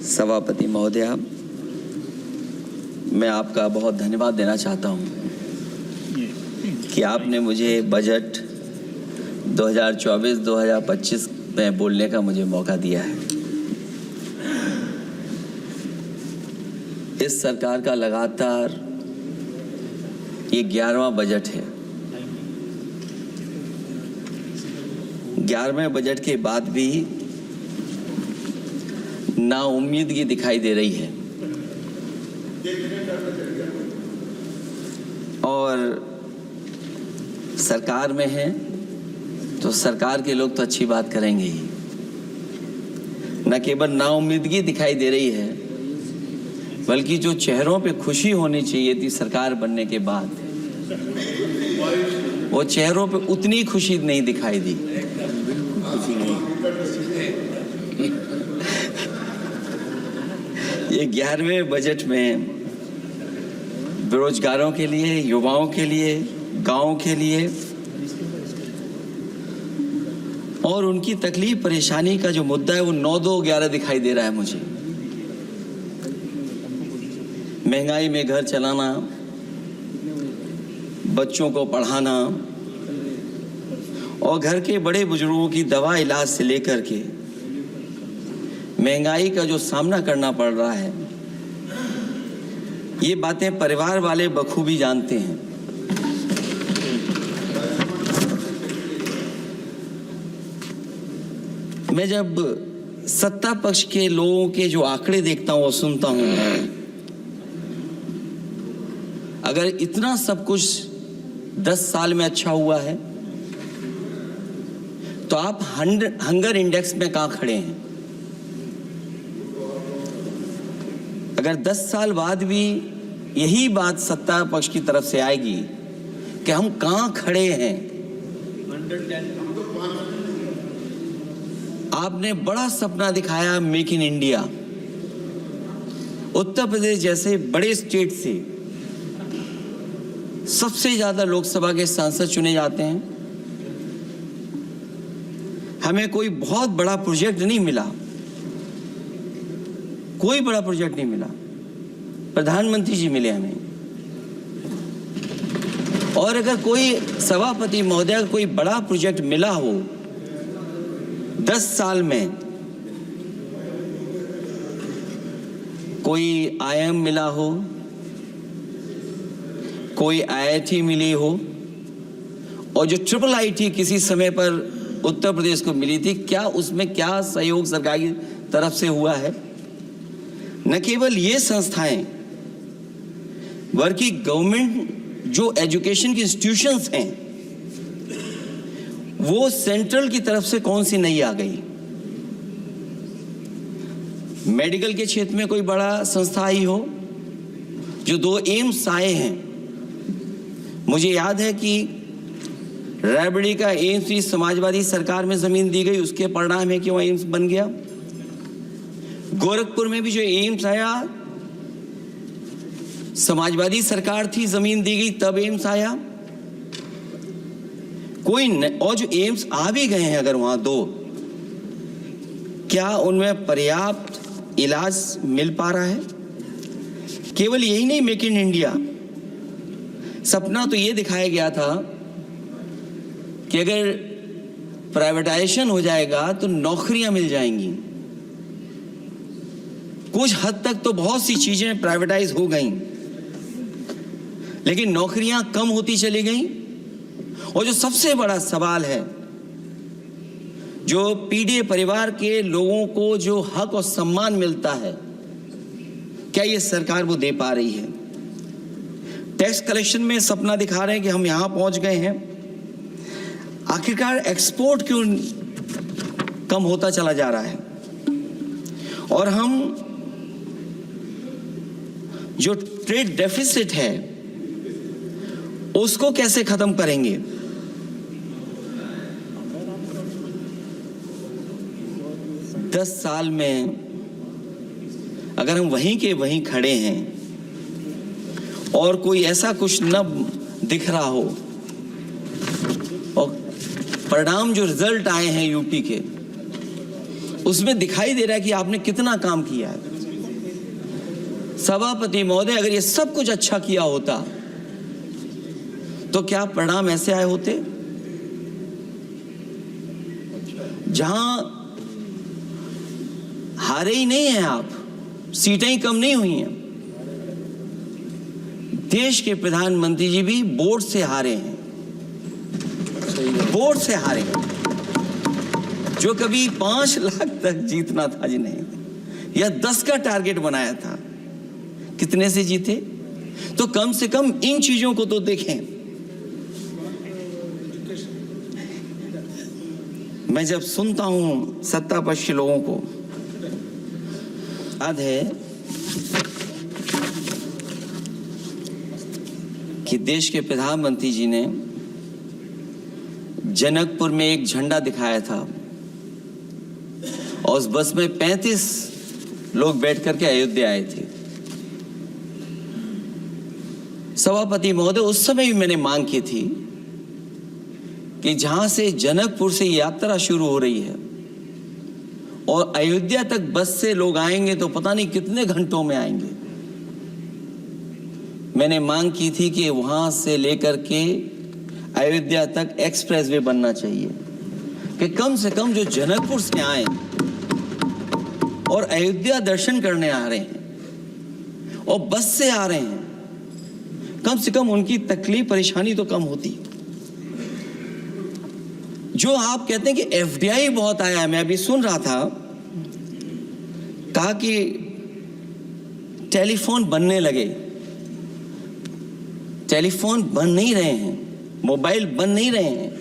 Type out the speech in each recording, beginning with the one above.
सभापति महोदय, मैं आपका बहुत धन्यवाद देना चाहता हूं कि आपने मुझे बजट 2024-2025 में बोलने का मुझे मौका दिया है। इस सरकार का लगातार ये 11वां बजट है। 11वें बजट के बाद भी नाउम्मीदगी दिखाई दे रही है और सरकार में है तो सरकार के लोग तो अच्छी बात करेंगे ही। न केवल नाउम्मीदगी दिखाई दे रही है बल्कि जो चेहरों पे खुशी होनी चाहिए थी सरकार बनने के बाद, वो चेहरों पे उतनी खुशी नहीं दिखाई दी। ये 11वें बजट में बेरोजगारों के लिए, युवाओं के लिए, गांवों के लिए और उनकी तकलीफ परेशानी का जो मुद्दा है वो 9-2-11 दिखाई दे रहा है मुझे। महंगाई में घर चलाना, बच्चों को पढ़ाना और घर के बड़े बुजुर्गों की दवा इलाज से लेकर के महंगाई का जो सामना करना पड़ रहा है, ये बातें परिवार वाले बखूबी जानते हैं। मैं जब सत्ता पक्ष के लोगों के जो आंकड़े देखता हूं और सुनता हूं, अगर इतना सब कुछ 10 साल में अच्छा हुआ है तो आप हंगर इंडेक्स में कहां खड़े हैं? अगर 10 साल बाद भी यही बात सत्ता पक्ष की तरफ से आएगी कि हम कहां खड़े हैं। आपने बड़ा सपना दिखाया make in India. Uttar Pradesh जैसे बड़े स्टेट से सबसे ज्यादा लोकसभा के सांसद चुने जाते हैं। हमें कोई बहुत बड़ा प्रोजेक्ट नहीं मिला, कोई बड़ा प्रोजेक्ट नहीं मिला, प्रधानमंत्री जी मिले हमें। और अगर कोई सभापति महोदय कोई बड़ा प्रोजेक्ट मिला हो 10 साल में, कोई आईआईएम मिला हो, कोई आईआईटी मिली हो और जो ट्रिपल आईटी किसी समय पर उत्तर प्रदेश को मिली थी, क्या उसमें क्या सहयोग सरकार की तरफ से हुआ है? न केवल ये संस्थाएं बल्कि गवर्नमेंट जो एजुकेशन की इंस्टीट्यूशंस हैं वो सेंट्रल की तरफ से कौन सी नई आ गई? मेडिकल के क्षेत्र में कोई बड़ा संस्था आई हो? जो 2 एम्स आए हैं, मुझे याद है कि रायबरेली का एम्स भी समाजवादी सरकार में जमीन दी गई, उसके परिणाम है कि वह एम्स बन गया। गोरखपुर में भी जो एम्स आया समाजवादी सरकार थी, जमीन दी गई तब एम्स आया। और जो एम्स आ भी गए हैं अगर वहां 2, क्या उनमें पर्याप्त इलाज मिल पा रहा है? केवल यही नहीं, मेक इन इंडिया सपना तो ये दिखाया गया था कि अगर प्राइवेटाइजेशन हो जाएगा तो नौकरियां मिल जाएंगी। कुछ हद तक तो बहुत सी चीजें प्राइवेटाइज हो गई, लेकिन नौकरियां कम होती चली गई। और जो सबसे बड़ा सवाल है, जो पीड़ित परिवार के लोगों को जो हक और सम्मान मिलता है, क्या ये सरकार वो दे पा रही है? टैक्स कलेक्शन में सपना दिखा रहे हैं कि हम यहां पहुंच गए हैं, आखिरकार एक्सपोर्ट क्यों कम होता चला जा रहा है? और हम जो ट्रेड डेफिसिट है उसको कैसे खत्म करेंगे? दस साल में अगर हम वहीं के वहीं खड़े हैं और कोई ऐसा कुछ न दिख रहा हो और परिणाम जो रिजल्ट आए हैं यूपी के, उसमें दिखाई दे रहा है कि आपने कितना काम किया है। सभापति महोदय, अगर ये सब कुछ अच्छा किया होता तो क्या परिणाम ऐसे आए होते? जहां हारे ही नहीं हैं आप, सीटें ही कम नहीं हुई हैं। देश के प्रधानमंत्री जी भी वोट से हारे हैं, वोट से हारे हैं। जो कभी 5 लाख तक जीतना था जिन्हें, या 10 का टारगेट बनाया था, कितने से जीते? तो कम से कम इन चीजों को तो देखें। मैं जब सुनता हूं सत्तापक्ष लोगों को, याद है कि देश के प्रधानमंत्री जी ने जनकपुर में एक झंडा दिखाया था और उस बस में 35 लोग बैठ करके अयोध्या आए थे। सभापति महोदय, उस समय भी मैंने मांग की थी कि जहां से जनकपुर से यात्रा शुरू हो रही है और अयोध्या तक बस से लोग आएंगे तो पता नहीं कितने घंटों में आएंगे। मैंने मांग की थी कि वहां से लेकर के अयोध्या तक एक्सप्रेसवे बनना चाहिए कि कम से कम जो जनकपुर से आए और अयोध्या दर्शन करने आ रहे हैं और बस से आ रहे हैं, कम से कम उनकी तकलीफ परेशानी तो कम होती। जो आप कहते हैं कि एफडीआई बहुत आया है, मैं अभी सुन रहा था, कहा कि टेलीफोन बनने लगे। टेलीफोन बन नहीं रहे हैं, मोबाइल बन नहीं रहे हैं।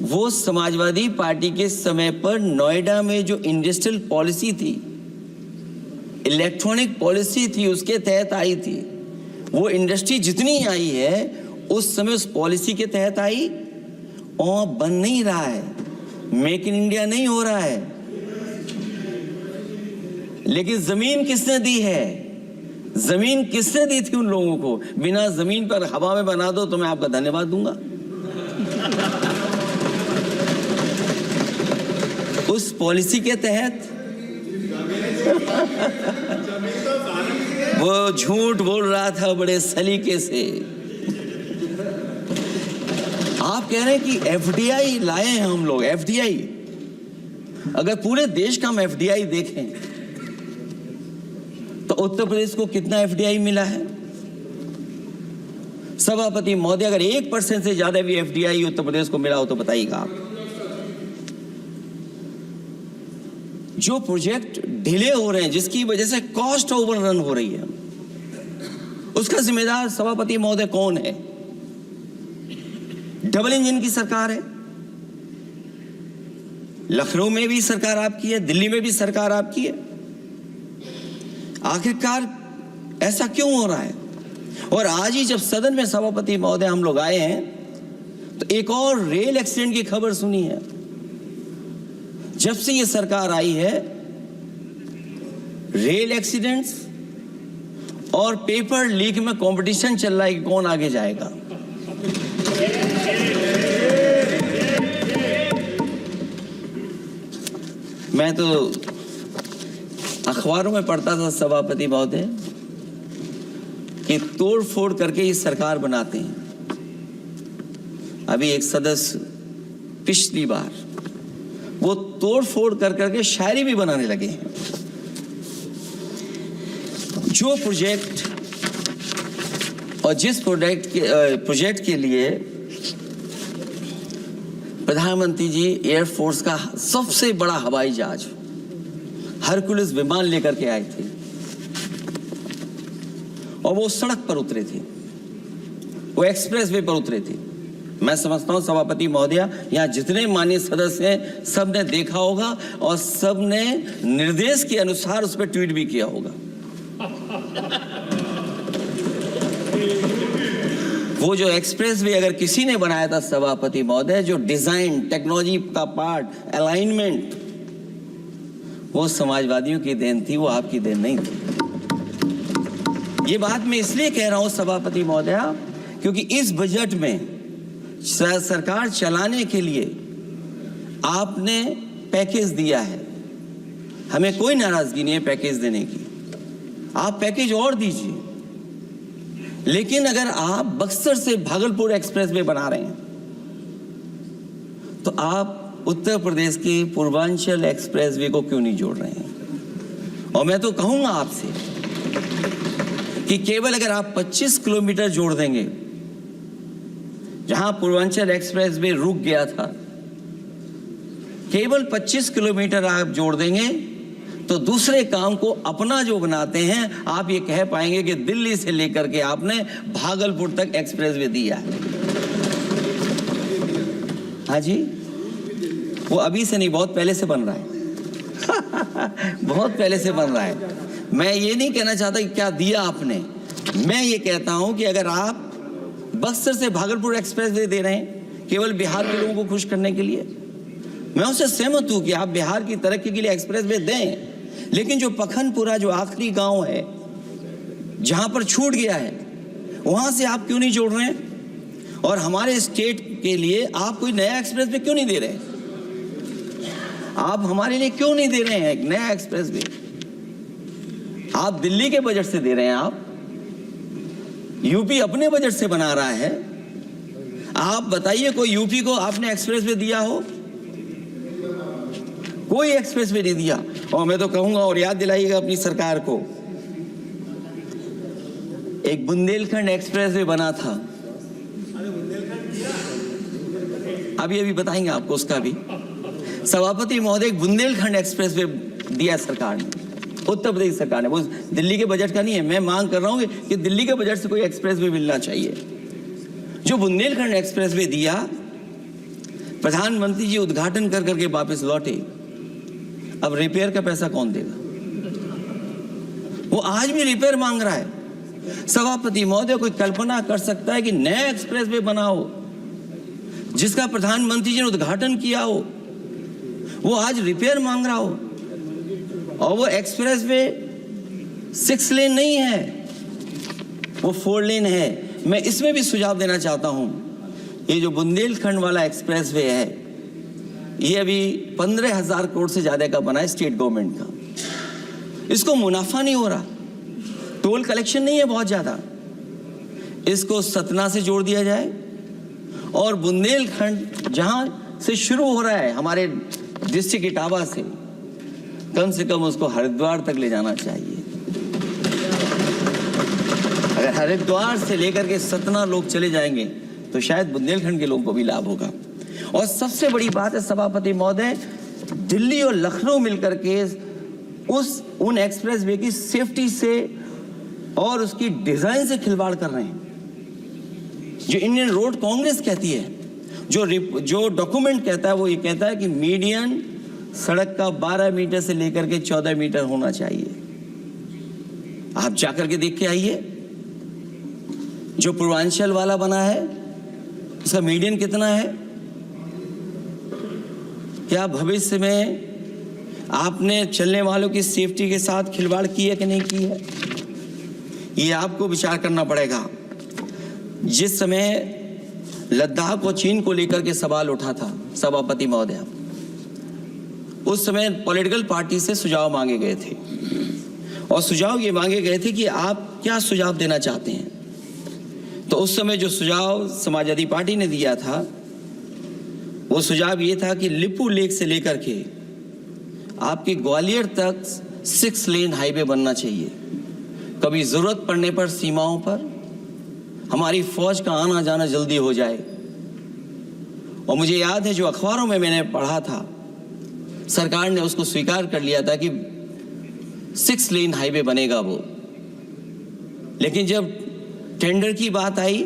वो समाजवादी पार्टी के समय पर नोएडा में जो इंडस्ट्रियल पॉलिसी थी, इलेक्ट्रॉनिक पॉलिसी थी, उसके तहत आई थी। वो इंडस्ट्री जितनी आई है उस समय उस पॉलिसी के तहत आई और बन नहीं रहा है। मेक इन इंडिया नहीं हो रहा है। लेकिन जमीन किसने दी है? जमीन किसने दी थी उन लोगों को? बिना जमीन पर हवा में बना दो तो मैं आपका धन्यवाद दूंगा। उस पॉलिसी के तहत वो झूठ बोल रहा था बड़े सलीके से। आप कह रहे हैं कि एफडीआई लाए हैं हम लोग। एफडीआई, अगर पूरे देश का हम एफडीआई देखें तो उत्तर प्रदेश को कितना एफडीआई मिला है? सभापति महोदय, अगर 1% से ज्यादा भी एफडीआई उत्तर प्रदेश को मिला हो तो बताइएगा आप। जो प्रोजेक्ट डिले हो रहे हैं, जिसकी वजह से कॉस्ट ओवररन हो रही है, उसका जिम्मेदार सभापति महोदय कौन है? डबल इंजन की सरकार है। लखनऊ में भी सरकार आपकी है, दिल्ली में भी सरकार आपकी है। आखिरकार ऐसा क्यों हो रहा है? और आज ही जब सदन में सभापति महोदय हम लोग आए हैं तो एक और रेल एक्सीडेंट की खबर सुनी है। जब से ये सरकार आई है, रेल एक्सीडेंट्स और पेपर लीक में कंपटीशन चल रहा है कि कौन आगे जाएगा। मैं तो अखबारों में पढ़ता था सभापति महोदय कि तोड़ फोड़ करके ये सरकार बनाते हैं। अभी एक सदस्य पिछली बार वो तोड़ फोड़ कर करके शायरी भी बनाने लगे हैं। जो प्रोजेक्ट और जिस प्रोजेक्ट के लिए प्रधानमंत्री जी एयरफोर्स का सबसे बड़ा हवाई जहाज हरकुलिस विमान लेकर के आए थे और वो सड़क पर उतरे थे, वो एक्सप्रेसवे पर उतरे थे। मैं समझता हूं सभापति महोदय, यहां जितने माननीय सदस्य हैं सबने देखा होगा और सबने निर्देश के अनुसार उस पर ट्वीट भी किया होगा। वो जो एक्सप्रेसवे अगर किसी ने बनाया था सभापति महोदय, जो डिजाइन, टेक्नोलॉजी का पार्ट, अलाइनमेंट, वो समाजवादियों की देन थी, वो आपकी देन नहीं थी। ये बात मैं इसलिए कह रहा हूं सभापति महोदय क्योंकि इस बजट में सरकार चलाने के लिए आपने पैकेज दिया है। हमें कोई नाराजगी नहीं है पैकेज देने की, आप पैकेज और दीजिए, लेकिन अगर आप बक्सर से भागलपुर एक्सप्रेसवे बना रहे हैं तो आप उत्तर प्रदेश के पूर्वांचल एक्सप्रेसवे को क्यों नहीं जोड़ रहे हैं? और मैं तो कहूंगा आपसे कि केवल अगर आप 25 किलोमीटर जोड़ देंगे, जहां पूर्वांचल एक्सप्रेसवे रुक गया था, केवल 25 किलोमीटर आप जोड़ देंगे तो दूसरे काम को अपना जो बनाते हैं, आप ये कह पाएंगे कि दिल्ली से लेकर के आपने भागलपुर तक एक्सप्रेसवे दिया है। हाँ जी, वो अभी से नहीं, बहुत पहले से बन रहा है। बहुत पहले से बन रहा है। मैं ये नहीं कहना चाहता कि क्या दिया आपने, मैं ये कहता हूं कि अगर आप बक्सर से भागलपुर एक्सप्रेसवे दे रहे हैं केवल बिहार के लोगों को खुश करने के लिए, मैं उससे सहमत हूं कि आप बिहार की तरक्की के लिए एक्सप्रेसवे दें, लेकिन जो पखनपुरा जो आखिरी गांव है जहां पर छूट गया है, वहां से आप क्यों नहीं जोड़ रहे हैं? और हमारे स्टेट के लिए आप कोई नया एक्सप्रेसवे क्यों नहीं दे रहे हैं? आप हमारे लिए क्यों नहीं दे रहे हैं एक नया एक्सप्रेसवे? आप दिल्ली के बजट से दे रहे हैं, आप यूपी अपने बजट से बना रहा है। आप बताइए कोई यूपी को आपने एक्सप्रेसवे दिया हो? कोई एक्सप्रेसवे नहीं दिया। और मैं तो कहूंगा, और याद दिलाइएगा अपनी सरकार को, एक बुंदेलखंड एक्सप्रेसवे बना था, अभी बताएंगे आपको उसका भी। सभापति महोदय, बुंदेलखंड एक्सप्रेसवे दिया सरकार ने, उत्तर प्रदेश सरकार ने। वो दिल्ली के बजट का नहीं है। मैं मांग कर रहा हूं कि दिल्ली के बजट से कोई एक्सप्रेसवे मिलना चाहिए। जो बुंदेलखंड एक्सप्रेसवे दिया, प्रधानमंत्री जी उद्घाटन कर करके वापस लौटे। अब रिपेयर का पैसा कौन देगा? वो आज भी रिपेयर मांग रहा है। सभापति महोदय, कोई कल्पना कर सकता है कि नया एक्सप्रेसवे बनाओ जिसका प्रधानमंत्री जी ने उद्घाटन किया हो, वो आज रिपेयर मांग रहा हो? और वो एक्सप्रेसवे 6 लेन नहीं है, वो 4 लेन है। मैं इसमें भी सुझाव देना चाहता हूं, ये जो बुंदेलखंड वाला एक्सप्रेसवे है, ये अभी 15,000 करोड़ से ज्यादा का बना है स्टेट गवर्नमेंट का। इसको मुनाफा नहीं हो रहा, टोल कलेक्शन नहीं है बहुत ज्यादा। इसको सतना से जोड़ दिया जाए और बुंदेलखंड जहां से शुरू हो रहा है हमारे डिस्ट्रिक्ट इटावा से, कम से कम उसको हरिद्वार तक ले जाना चाहिए। अगर हरिद्वार से लेकर के सतना लोग चले जाएंगे तो शायद बुंदेलखंड के लोगों को भी लाभ होगा। और सबसे बड़ी बात है सभापति महोदय, दिल्ली और लखनऊ मिलकर के उन एक्सप्रेसवे की सेफ्टी से और उसकी डिजाइन से खिलवाड़ कर रहे हैं। जो इंडियन रोड कांग्रेस कहती है, जो डॉक्यूमेंट कहता है, वो ये कहता है कि मीडियन सड़क का 12 मीटर से लेकर के 14 मीटर होना चाहिए। आप जाकर के देख के आइए, जो पूर्वांचल वाला बना है उसका मीडियन कितना है? क्या भविष्य में आपने चलने वालों की सेफ्टी के साथ खिलवाड़ की है कि नहीं की है? ये आपको विचार करना पड़ेगा। जिस समय लद्दाख और चीन को लेकर के सवाल उठा था सभापति महोदय, उस समय पॉलिटिकल पार्टी से सुझाव मांगे गए थे और सुझाव ये मांगे गए थे कि आप क्या सुझाव देना चाहते हैं। तो उस समय जो सुझाव समाजवादी पार्टी ने दिया था, वो सुझाव ये था कि लिपू लेक से लेकर के आपके ग्वालियर तक 6 लेन हाईवे बनना चाहिए। कभी जरूरत पड़ने पर सीमाओं पर हमारी फौज का आना जाना जल्दी हो जाए। और मुझे याद है, जो अखबारों में मैंने पढ़ा था, सरकार ने उसको स्वीकार कर लिया था कि 6 लेन हाईवे बनेगा वो। लेकिन जब टेंडर की बात आई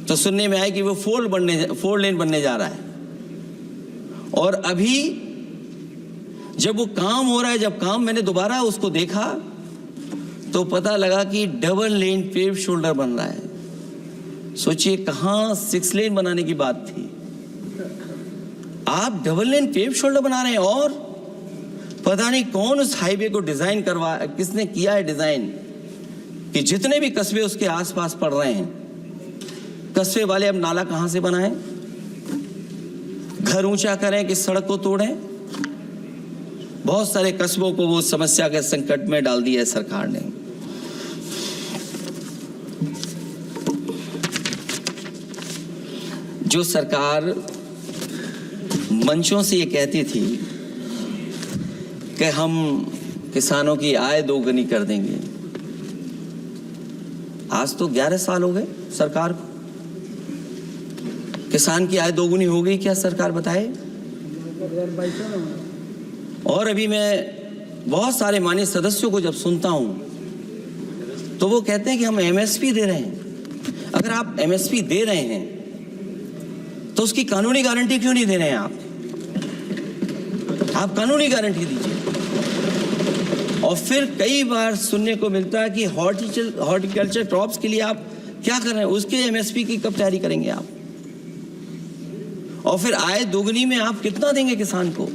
तो सुनने में आया कि वो 4 लेन बनने जा रहा है। और अभी जब वो काम हो रहा है, जब काम मैंने दोबारा उसको देखा तो पता लगा कि डबल लेन पेव शोल्डर बन रहा है। सोचिए, कहां 6 लेन बनाने की बात थी, आप डबल लेन पेव शोल्डर बना रहे हैं। और पता नहीं कौन उस हाईवे को डिजाइन किसने किया है डिजाइन, कि जितने भी कस्बे उसके आसपास पड़ रहे हैं, कस्बे वाले अब नाला कहां से बनाएं, घर ऊंचा करें कि सड़क को तोड़ें। बहुत सारे कस्बों को वो समस्या के संकट में डाल दिया है सरकार ने। जो सरकार मंचों से ये कहती थी कि हम किसानों की आय दोगुनी कर देंगे, आज तो 11 साल हो गए सरकार को। किसान की आय दोगुनी हो गई क्या सरकार बताए? और अभी मैं बहुत सारे माननीय सदस्यों को जब सुनता हूं तो वो कहते हैं कि हम एमएसपी दे रहे हैं। अगर आप एमएसपी दे रहे हैं तो उसकी कानूनी गारंटी क्यों नहीं दे रहे हैं आप कानूनी गारंटी दीजिए। और फिर कई बार सुनने को मिलता है कि हॉर्टिकल्चर क्रॉप्स के लिए आप क्या कर रहे हैं, उसके एमएसपी की कब तैयारी करेंगे आप? और फिर आय दोगुनी में आप कितना देंगे किसान को?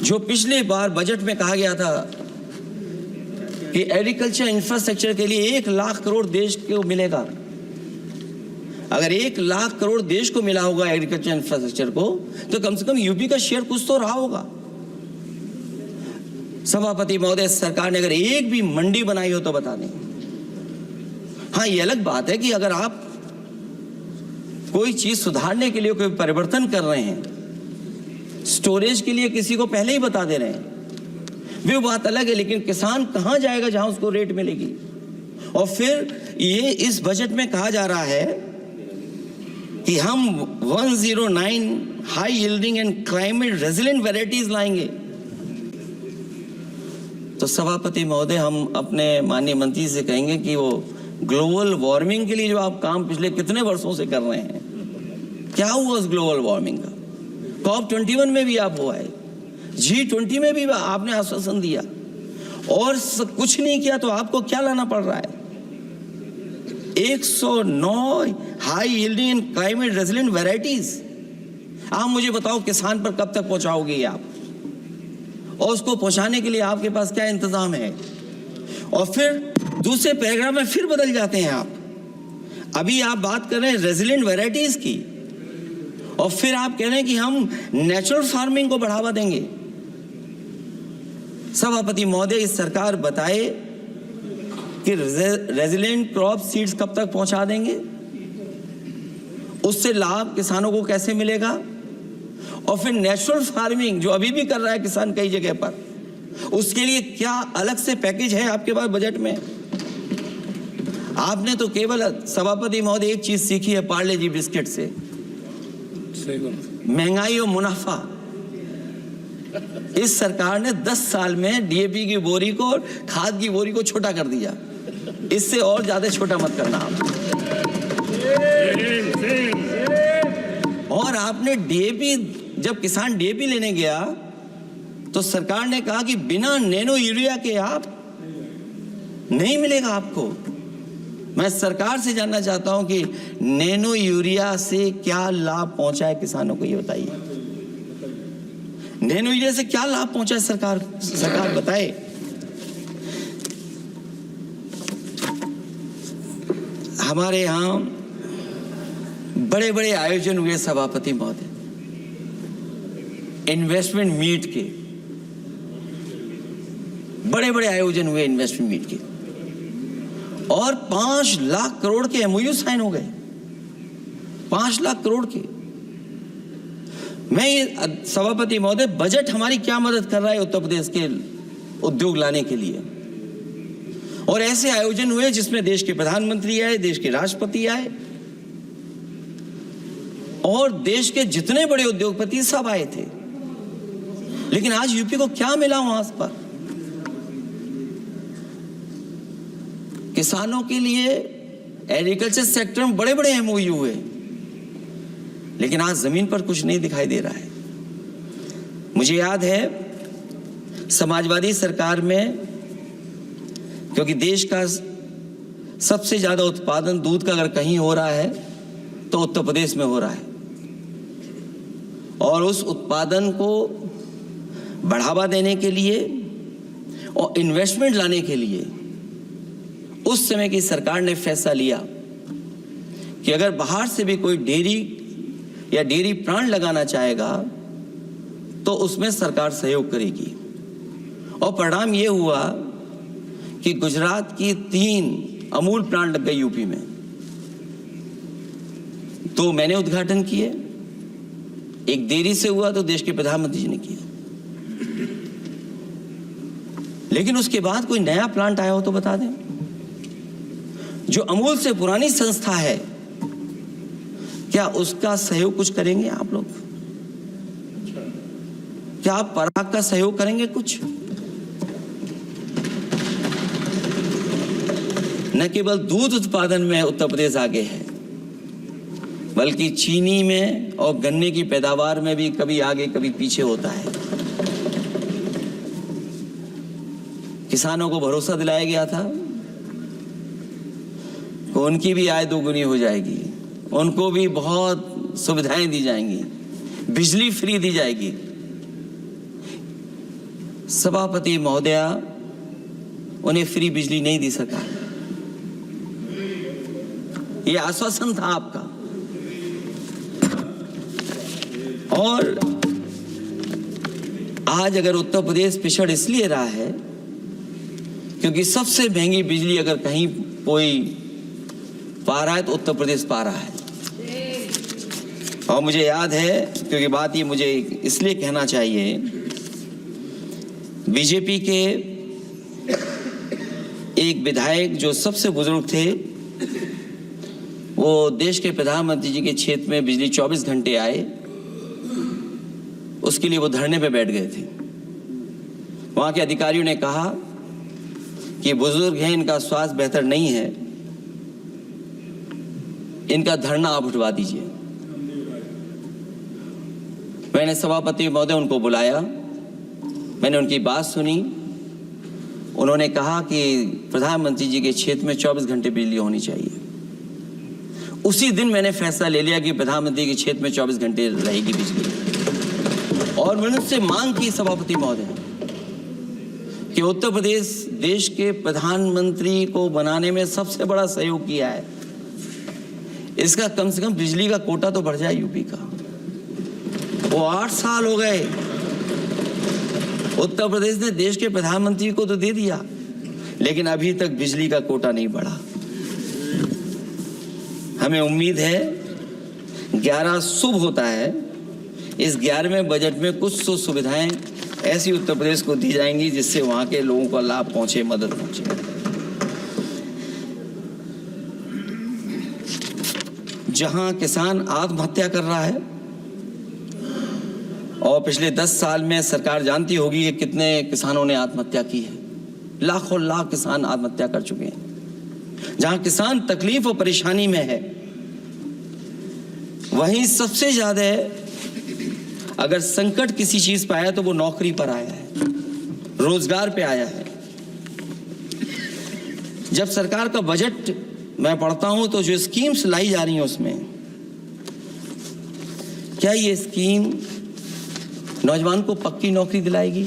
जो पिछले बार बजट में कहा गया था कि एग्रीकल्चर इंफ्रास्ट्रक्चर के लिए 1 लाख करोड़ देश को मिलेगा। अगर 1 लाख करोड़ देश को मिला होगा एग्रीकल्चर इंफ्रास्ट्रक्चर को, तो कम से कम यूपी का शेयर कुछ तो रहा होगा। सभापति महोदय, सरकार ने अगर एक भी मंडी बनाई हो तो बता दें। हाँ, ये अलग बात है कि अगर आप कोई चीज सुधारने के लिए कोई परिवर्तन कर रहे हैं, स्टोरेज के लिए किसी को पहले ही बता दे रहे हैं, वो बात अलग है। लेकिन किसान कहां जाएगा जहां उसको रेट मिलेगी? और फिर ये इस बजट में कहा जा रहा है कि हम 109 high yielding and climate resilient varieties लाएंगे। तो सभापति महोदय, हम अपने माननीय मंत्री से कहेंगे कि वो ग्लोबल वार्मिंग के लिए जो आप काम पिछले कितने वर्षों से कर रहे हैं, क्या हुआ उस ग्लोबल वार्मिंग का? COP21 में भी आप हुआ है, G20 में भी आपने आश्वासन दिया और कुछ नहीं किया, तो आपको क्या लाना पड़ रहा है? 109 high yielding and climate resilient varieties. आप मुझे बताओ किसान पर कब तक पहुंचाओगे आप? और उसको पहुंचाने के लिए आपके पास क्या इंतजाम है? और फिर दूसरे पैराग्राफ में फिर बदल जाते हैं आप। अभी आप बात कर रहे हैं रेजिलेंट वैरायटीज की, और फिर आप कह रहे हैं कि हम नेचुरल फार्मिंग को बढ़ावा देंगे। सभापति महोदय, इस सरकार बताए कि रेजिलेंट क्रॉप सीड्स कब तक पहुंचा देंगे, उससे लाभ किसानों को कैसे मिलेगा? और फिर नेचुरल फार्मिंग जो अभी भी कर रहा है किसान कई जगह पर, उसके लिए क्या अलग से पैकेज है आपके पास बजट में? आपने तो केवल सभापति महोदय एक चीज सीखी है पार्ले जी बिस्किट से, महंगाई और मुनाफा। इस सरकार ने 10 साल में डीएपी की बोरी को, खाद की बोरी को छोटा कर दिया। इससे और ज्यादा छोटा मत करना आप। और आपने डीएपी, जब किसान डीएपी लेने गया तो सरकार ने कहा कि बिना नैनो यूरिया के आप नहीं मिलेगा आपको। मैं सरकार से जानना चाहता हूं कि नैनो यूरिया से क्या लाभ पहुंचा है किसानों को, ये बताइए। नैनो यूरिया से क्या लाभ पहुंचा है सरकार बताए। हमारे यहां बड़े बड़े आयोजन हुए सभापति महोदय, इन्वेस्टमेंट मीट के बड़े बड़े आयोजन हुए इन्वेस्टमेंट मीट के, और 5 लाख करोड़ के एमओयू साइन हो गए, 5 लाख करोड़ के। मैं ये सभापति महोदय, बजट हमारी क्या मदद कर रहा है उत्तर प्रदेश के उद्योग लाने के लिए? और ऐसे आयोजन हुए जिसमें देश के प्रधानमंत्री आए, देश के राष्ट्रपति आए, और देश के जितने बड़े उद्योगपति सब आए थे। लेकिन आज यूपी को क्या मिला वहां पर? किसानों के लिए एग्रीकल्चर सेक्टर में बड़े बड़े एमओयू हुए, लेकिन आज जमीन पर कुछ नहीं दिखाई दे रहा है। मुझे याद है समाजवादी सरकार में, क्योंकि देश का सबसे ज्यादा उत्पादन दूध का अगर कहीं हो रहा है तो उत्तर प्रदेश में हो रहा है, और उस उत्पादन को बढ़ावा देने के लिए और इन्वेस्टमेंट लाने के लिए उस समय की सरकार ने फैसला लिया कि अगर बाहर से भी कोई डेयरी या डेयरी प्लांट लगाना चाहेगा तो उसमें सरकार सहयोग करेगी। और परिणाम ये हुआ कि गुजरात की 3 अमूल प्लांट लग गए यूपी में। तो मैंने उद्घाटन किए, एक देरी से हुआ तो देश के प्रधानमंत्री जी ने किया। लेकिन उसके बाद कोई नया प्लांट आया हो तो बता दें। जो अमूल से पुरानी संस्था है, क्या उसका सहयोग कुछ करेंगे आप लोग? क्या आप पराग का सहयोग करेंगे कुछ? न केवल दूध उत्पादन में उत्तर प्रदेश आगे है, बल्कि चीनी में और गन्ने की पैदावार में भी कभी आगे कभी पीछे होता है। किसानों को भरोसा दिलाया गया था कि उनकी भी आय दोगुनी हो जाएगी, उनको भी बहुत सुविधाएं दी जाएंगी, बिजली फ्री दी जाएगी। सभापति महोदया उन्हें फ्री बिजली नहीं दी सका। ये आश्वासन था आपका। और आज अगर उत्तर प्रदेश पिछड़ इसलिए रहा है क्योंकि सबसे महंगी बिजली अगर कहीं कोई पा रहा है तो उत्तर प्रदेश पा रहा है। और मुझे याद है, क्योंकि बात ये मुझे इसलिए कहना चाहिए, बीजेपी के एक विधायक जो सबसे बुजुर्ग थे, वो देश के प्रधानमंत्री जी के क्षेत्र में बिजली 24 घंटे आए, उसके लिए वो धरने पे बैठ गए थे। वहां के अधिकारियों ने कहा कि बुजुर्ग हैं, इनका स्वास्थ्य बेहतर नहीं है, इनका धरना आप उठवा दीजिए। मैंने सभापति महोदय उनको बुलाया, मैंने उनकी बात सुनी। उन्होंने कहा कि प्रधानमंत्री जी के क्षेत्र में 24 घंटे बिजली होनी चाहिए। उसी दिन मैंने फैसला ले लिया कि प्रधानमंत्री के क्षेत्र में 24 घंटे रहेगी बिजली। और मैंने उससे मांग की सभापति महोदय कि उत्तर प्रदेश देश के प्रधानमंत्री को बनाने में सबसे बड़ा सहयोग किया है, इसका कम से कम बिजली का कोटा तो बढ़ जाए यूपी का। वो 8 साल हो गए, उत्तर प्रदेश ने देश के प्रधानमंत्री को तो दे दिया, लेकिन अभी तक बिजली का कोटा नहीं बढ़ा। हमें उम्मीद है 11 शुभ होता है, इस 11वें बजट में कुछ तो सुविधाएं ऐसी उत्तर प्रदेश को दी जाएंगी जिससे वहां के लोगों को लाभ पहुंचे, मदद पहुंचे। जहां किसान आत्महत्या कर रहा है, और पिछले 10 साल में सरकार जानती होगी कि कितने किसानों ने आत्महत्या की है, लाखों लाख किसान आत्महत्या कर चुके हैं। जहां किसान तकलीफ और परेशानी में है, वहीं सबसे ज्यादा अगर संकट किसी चीज पर आया तो वो नौकरी पर आया है, रोजगार पे आया है। जब सरकार का बजट मैं पढ़ता हूं तो जो स्कीम्स लाई जा रही हैं उसमें, क्या ये स्कीम नौजवान को पक्की नौकरी दिलाएगी?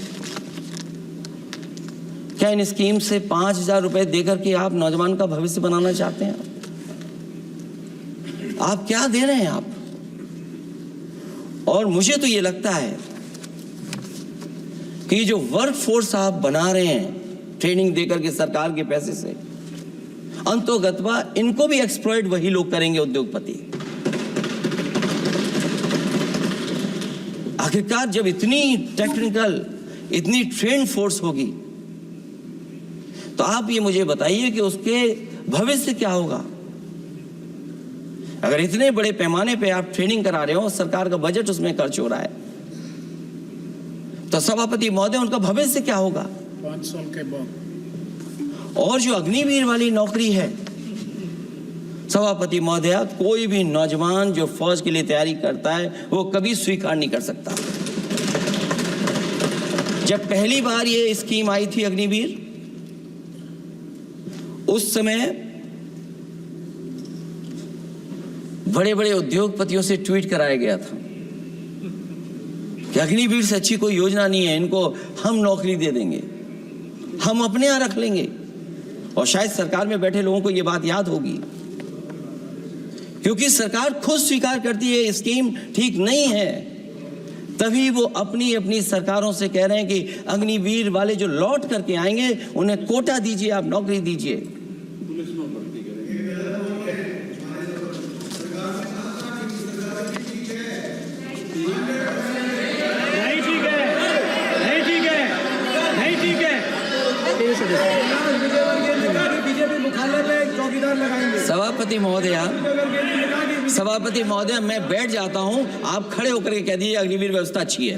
क्या इन स्कीम से 5,000 रुपए देकर के आप नौजवान का भविष्य बनाना चाहते हैं? आप क्या दे रहे हैं आप? और मुझे तो ये लगता है कि जो वर्क फोर्स आप बना रहे हैं ट्रेनिंग देकर के सरकार के पैसे से, अंतोगत्वा इनको भी एक्सप्लॉइट वही लोग करेंगे, उद्योगपति। आखिरकार जब इतनी टेक्निकल, इतनी ट्रेन फोर्स होगी, तो आप ये मुझे बताइए कि उसके भविष्य क्या होगा। अगर इतने बड़े पैमाने पे आप ट्रेनिंग करा रहे हो, सरकार का बजट उसमें खर्च हो रहा है, तो सभापति महोदय उनका भविष्य क्या होगा 5 साल के बाद? और जो अग्निवीर वाली नौकरी है, सभापति महोदय, कोई भी नौजवान जो फौज के लिए तैयारी करता है वो कभी स्वीकार नहीं कर सकता। जब पहली बार ये स्कीम आई थी अग्निवीर, उस समय बड़े बड़े उद्योगपतियों से ट्वीट कराया गया था कि अग्निवीर से अच्छी कोई योजना नहीं है, इनको हम नौकरी दे देंगे, हम अपने यहां रख लेंगे। और शायद सरकार में बैठे लोगों को यह बात याद होगी, क्योंकि सरकार खुद स्वीकार करती है स्कीम ठीक नहीं है, तभी वो अपनी अपनी सरकारों से कह रहे हैं कि अग्निवीर वाले जो लौट करके आएंगे उन्हें कोटा दीजिए, आप नौकरी दीजिए। सदस्य। बीजेपी मुख्यालय में चौकीदार लगाएंगे। सभापति महोदय मैं बैठ जाता हूं, आप खड़े होकर के कह दीजिए अग्निवीर व्यवस्था अच्छी है।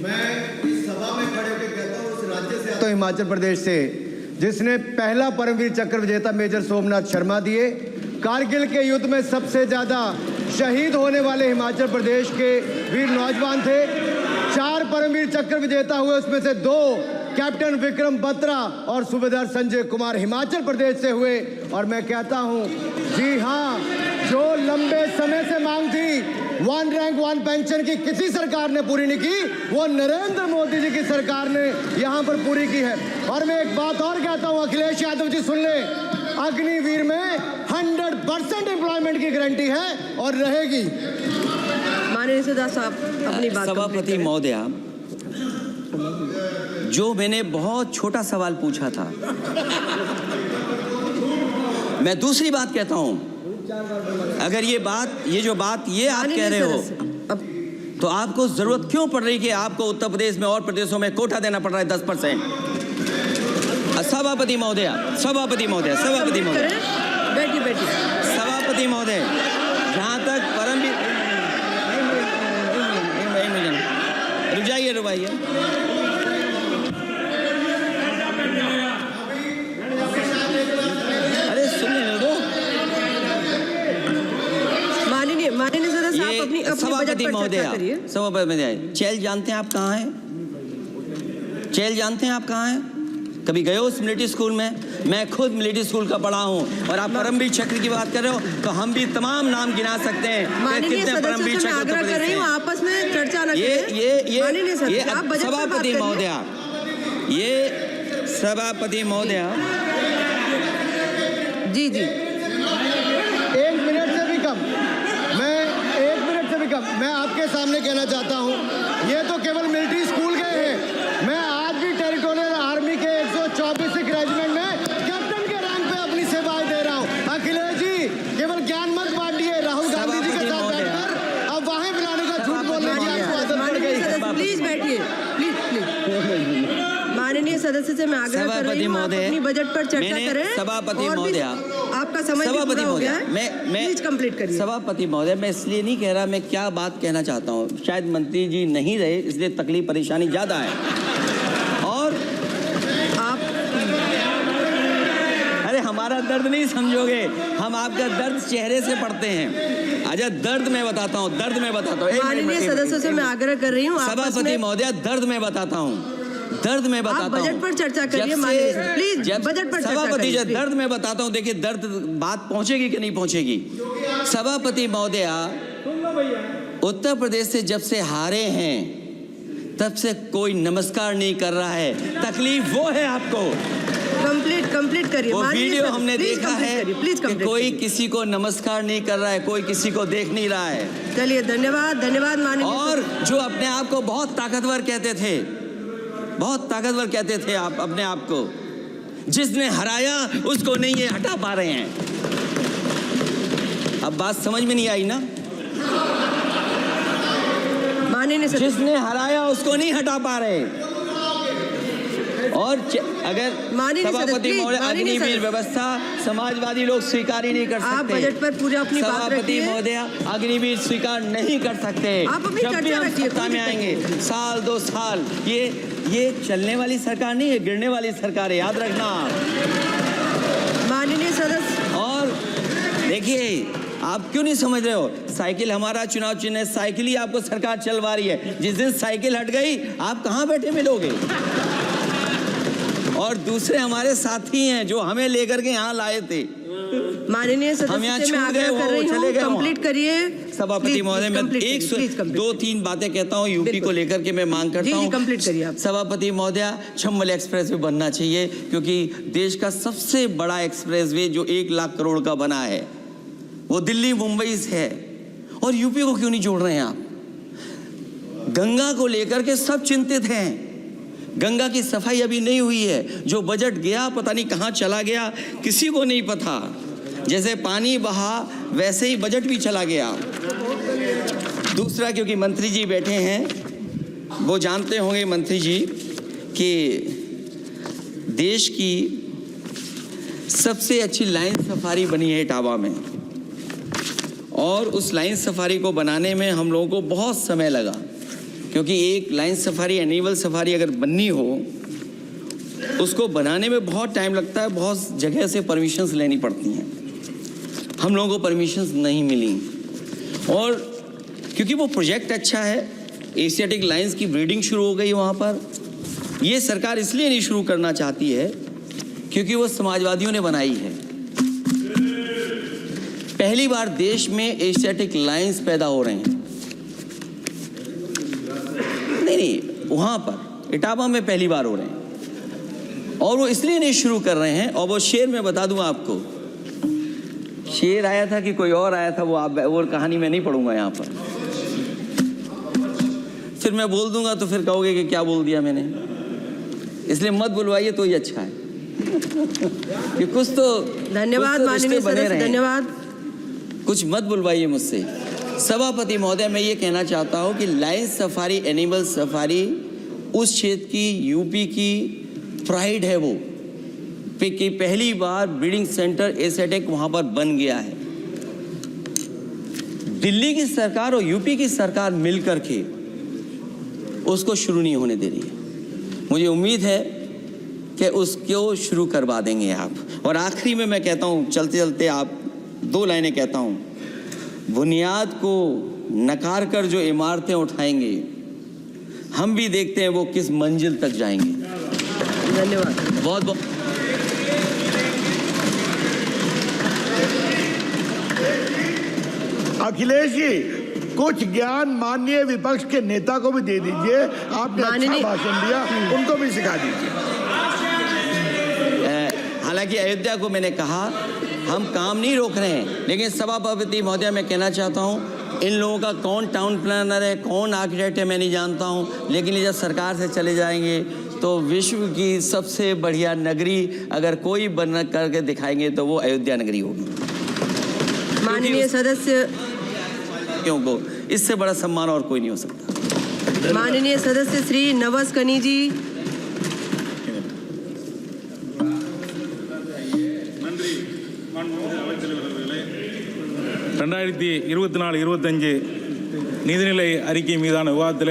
मैं इस सभा में खड़े होकर कहता हूं, उस राज्य से तो हिमाचल प्रदेश से जिसने पहला परमवीर चक्र विजेता मेजर सोमनाथ शर्मा दिए। कारगिल के युद्ध में सबसे ज्यादा शहीद होने वाले हिमाचल प्रदेश के वीर नौजवान थे। 4 परमवीर चक्र विजेता हुए, उसमें से 2 कैप्टन विक्रम बत्रा और सूबेदार संजय कुमार हिमाचल प्रदेश से हुए। और मैं कहता हूं, जी हां, जो लंबे समय से मांग थी 1 रैंक 1 पेंशन की किसी सरकार ने पूरी नहीं की, वो नरेंद्र मोदी जी की सरकार ने यहां पर पूरी की है। और मैं एक बात और कहता हूं, अखिलेश यादव जी सुन ले, अग्निवीर में 100% एम्प्लॉयमेंट की गारंटी है और रहेगी। माननीय सदस्य साहब अपनी बात सभापति महोदय, जो मैंने बहुत छोटा सवाल पूछा था, मैं दूसरी बात कहता हूं। अगर ये जो बात आप कह रहे हो, तो आपको जरूरत क्यों पड़ रही कि आपको उत्तर प्रदेश में और प्रदेशों में कोटा देना पड़ रहा है 10%? सभापति महोदय, बैठिए। सभापति महोदय, जहां तक परमवीर, रुजाइए, अरे सुन लेने दो। माननीय सदस्य आप अपनी सभापति महोदय, चैल जानते हैं आप कहाँ हैं? चैल जानते हैं आप कहाँ हैं? कभी गए हो उस मिलिट्री स्कूल में? मैं खुद मिलिट्री स्कूल का पढ़ा हूँ। और आप परमवीर चक्र की बात कर रहे हो, तो हम भी तमाम नाम गिना सकते हैं कितने परमवीर चक्र आग्रह कर रही हूँ, आपस में चर्चा न करें। ये सभापति महोदय, जी 1 मिनट से भी कम, मैं आपके सामने कहना चाहता हूं, ये तो केवल मिलिट्री स्कूल गए हैं। मैं आज भी टेरिटोरियल आर्मी के 124 रेजिमेंट में कैप्टन के रैंक पे अपनी सेवाएं दे रहा हूं। अखिलेश जी केवल ज्ञान मत बांटिए, राहुल गांधी जी के साथ बैठकर अब वहां बुलाने का झूठ बोलने की आपको आदत पड़ गई। प्लीज बैठिए, प्लीज। माननीय सदस्य से मैं आग्रह कर रही हूँ, आप अपनी बजट पर चर्चा करें। सभापति महोदय, आपका समय पूरा हो गया है, प्लीज कंप्लीट करिए। सभापति महोदय, मैं इसलिए नहीं कह रहा, मैं क्या बात कहना चाहता हूँ, शायद मंत्री जी नहीं रहे इसलिए तकलीफ परेशानी ज्यादा है। और आप, अरे हमारा दर्द नहीं समझोगे, हम आपका दर्द चेहरे से पढ़ते हैं। अच्छा, दर्द मैं बताता हूँ। माननीय सदस्यों से मैं आग्रह कर रही हूँ, सभापति महोदय, दर्द मैं बताता हूँ। बजट पर चर्चा करिए, प्लीज बजट पर चर्चा सभापति जी, दर्द मैं बताता हूँ। देखिए, दर्द बात पहुंचेगी कि नहीं पहुंचेगी। सभापति महोदय, उत्तर प्रदेश से जब से हारे हैं तब से कोई नमस्कार नहीं कर रहा है। तकलीफ वो है आपको। कंप्लीट करिए। वो वीडियो हमने देखा है कि कोई किसी को नमस्कार नहीं कर रहा है, कोई किसी को देख नहीं रहा है। चलिए, धन्यवाद माननीय। और जो अपने आप को बहुत ताकतवर कहते थे आप अपने आप को, जिसने हराया उसको नहीं ये हटा पा रहे हैं। अब बात समझ में नहीं आई ना? माननीय जिसने हराया उसको नहीं हटा पा रहे। और अगर सभापति महोदय, अग्निवीर व्यवस्था समाजवादी लोग स्वीकार ही नहीं कर सकते। आप बजट पर पूरा अपनी बात रखिए। सभापति महोदय, अग्निवीर स्वीकार नहीं कर सकते। आप अपनी जब भी हम सत्ता में आएंगे, 1-2 साल, ये चलने वाली सरकार नहीं है, गिरने वाली सरकार है, याद रखना। माननीय सदस्य, और देखिए, आप क्यों नहीं समझ रहे हो? साइकिल हमारा चुनाव चिन्ह है, साइकिल ही आपको सरकार चलवा रही है। जिस दिन साइकिल हट गई, आप कहाँ बैठे मिलोगे? और दूसरे हमारे साथी हैं जो हमें लेकर के यहाँ लाए थे। माननीय सदस्य से मैं आग्रह कर रही हूँ, कंप्लीट करिए। सभापति महोदय, मैं 2-3 बातें कहता हूँ यूपी को लेकर के, मैं मांग करता हूँ। कंप्लीट करिए आप। सभापति महोदय, चंबल एक्सप्रेस वे बनना चाहिए, क्योंकि देश का सबसे बड़ा एक्सप्रेस वे जो 1 लाख करोड़ का बना है, वो दिल्ली मुंबई से है। और यूपी को क्यों नहीं जोड़ रहे हैं आप? गंगा को लेकर के सब चिंतित हैं। गंगा की सफाई अभी नहीं हुई है। जो बजट गया पता नहीं कहाँ चला गया, किसी को नहीं पता। जैसे पानी बहा वैसे ही बजट भी चला गया। दूसरा, क्योंकि मंत्री जी बैठे हैं, वो जानते होंगे मंत्री जी कि देश की सबसे अच्छी लाइन सफारी बनी है इटावा में, और उस लाइन सफारी को बनाने में हम लोगों को बहुत समय लगा, क्योंकि एक लाइन सफारी एनिमल सफारी अगर बननी हो उसको बनाने में बहुत टाइम लगता है, बहुत जगह से परमिशंस लेनी पड़ती हैं। हम लोगों को परमिशंस नहीं मिली, और क्योंकि वो प्रोजेक्ट अच्छा है, एशियाटिक लाइंस की ब्रीडिंग शुरू हो गई वहाँ पर। ये सरकार इसलिए नहीं शुरू करना चाहती है क्योंकि वो समाजवादियों ने बनाई है। पहली बार देश में एशियाटिक लाइंस पैदा हो रहे हैं। नहीं, वहाँ पर इटावा में पहली बार हो रहे हैं, और वो इसलिए नहीं शुरू कर रहे हैं। और वो शेर मैं बता दूंगा आपको, शेर आया था कि कोई और आया था, वो कहानी मैं नहीं पढ़ूंगा यहाँ पर, फिर मैं बोल दूंगा तो फिर कहोगे कि क्या बोल दिया मैंने, इसलिए मत बुलवाइए तो ही अच्छा है। कि कुछ तो धन्यवाद माननीय सदस्य, धन्यवाद। कुछ मत बुलवाइए मुझसे। सभापति महोदय, मैं ये कहना चाहता हूँ कि लाइन सफारी, एनिमल सफारी उस क्षेत्र की, यूपी की प्राइड है वो, कि पहली बार ब्रीडिंग सेंटर एशियाटिक वहाँ पर बन गया है। दिल्ली की सरकार और यूपी की सरकार मिलकर के उसको शुरू नहीं होने दे रही है। मुझे उम्मीद है कि उसको शुरू करवा देंगे आप। और आखिरी में मैं कहता हूँ, चलते चलते आप 2 लाइनें कहता हूँ, बुनियाद को नकार कर जो इमारतें उठाएंगे, हम भी देखते हैं वो किस मंजिल तक जाएंगे। धन्यवाद। बहुत बहुत अखिलेश जी, कुछ ज्ञान माननीय विपक्ष के नेता को भी दे दीजिए। आपने अच्छा भाषण दिया, उनको भी सिखा दीजिए। हालांकि अयोध्या को मैंने कहा हम काम नहीं रोक रहे हैं, लेकिन सभापति महोदय मैं कहना चाहता हूं, इन लोगों का कौन टाउन प्लानर है, कौन आर्किटेक्ट है, मैं नहीं जानता हूं, लेकिन ये जब सरकार से चले जाएंगे तो विश्व की सबसे बढ़िया नगरी अगर कोई बन करके दिखाएंगे तो वो अयोध्या नगरी होगी। माननीय सदस्य, क्योंकि इससे बड़ा सम्मान और कोई नहीं हो सकता। माननीय सदस्य श्री नवस कनी जी। ரெண்டாயிரத்தி 24-25 நிதிநிலை அறிக்கை மீதான விவாதத்தில்